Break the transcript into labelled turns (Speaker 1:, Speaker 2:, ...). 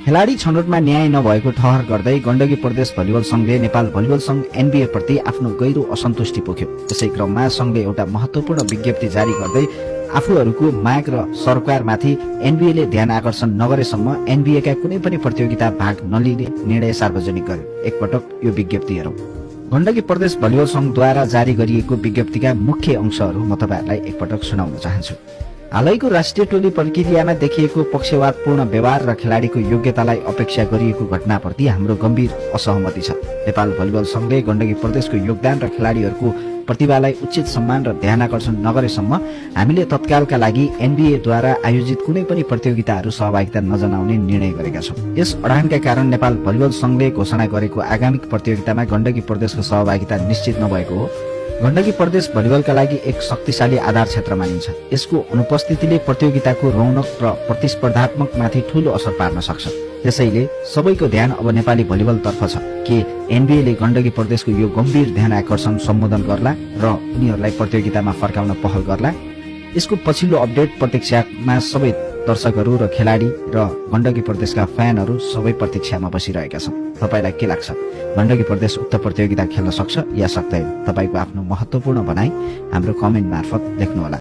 Speaker 1: खेलाडी छनौटमा न्याय नभएको ठहर गर्दै गण्डकी प्रदेश भलिबल संघले नेपाल भलिबल संघ एनबीए प्रति आफ्नो गहिरो असन्तुष्टि पोख्यो। त्यसै क्रममा संघले एउटा महत्वपूर्ण विज्ञप्ति जारी गर्दै आफूहरूको माग र सरकारमाथि एनबीएले ध्यान आकर्षण नगरेसम्म एनबीएका कुनै पनि प्रतियोगिता भाग नलिने निर्णय सार्वजनिक गर्यो। एकपटक यो विज्ञप्ति हेरौं। गण्डकी प्रदेश भलिबल संघद्वारा जारी गरिएको विज्ञप्तिका मुख्य अंशहरू म तपाईहरुलाई एकपटक सुनाउन चाहन्छु। हालैको राष्ट्रिय टोली प्रक्रियामा देखिएको पक्षवादपूर्ण व्यवहार र खेलाडीको योग्यतालाई अपेक्षा गरिएको घटनाप्रति हाम्रो गम्भीर असहमति छ। नेपाल भलिबल संघले गण्डकी प्रदेशको योगदान र खेलाडीहरूको प्रतिभालाई उचित सम्मान र ध्यान आकर्षण नगरेसम्म हामीले तत्कालका लागि एनबीएद्वारा आयोजित कुनै पनि प्रतियोगिताहरू सहभागिता नजनाउने निर्णय गरेका छौं। यस अडानका कारण नेपाल भलिबल संघले घोषणा गरेको आगामी प्रतियोगितामा गण्डकी प्रदेशको सहभागिता निश्चित नभएको हो। गण्डकी प्रदेश भलिबलका लागि एक शक्तिशाली आधार क्षेत्र मानिन्छ। यसको अनुपस्थितिले प्रतियोगिताको रौनक र प्रतिस्पर्धात्मकमाथि ठूलो असर पार्न सक्छ। त्यसैले सबैको ध्यान अब नेपाली भलिबल तर्फ छ। के एनबीएले गण्डकी प्रदेशको यो गम्भीर ध्यान आकर्षण सम्बोधन गर्ला र उनीहरूलाई प्रतियोगितामा फर्काउन पहल गर्ला? यसको पछिल्लो अपडेट प्रतीक्षामा सबै दर्शकहरू र खेलाडी र गण्डकी प्रदेशका फ्यानहरू सबै प्रतीक्षामा बसिरहेका छन्। तपाईलाई के लाग्छ? गण्डकी प्रदेश उक्त प्रतियोगिता खेल्न सक्छ या सक्दैन? तपाईको आफ्नो महत्त्वपूर्ण भनाई हाम्रो कमेन्ट मार्फत लेख्नुहोला।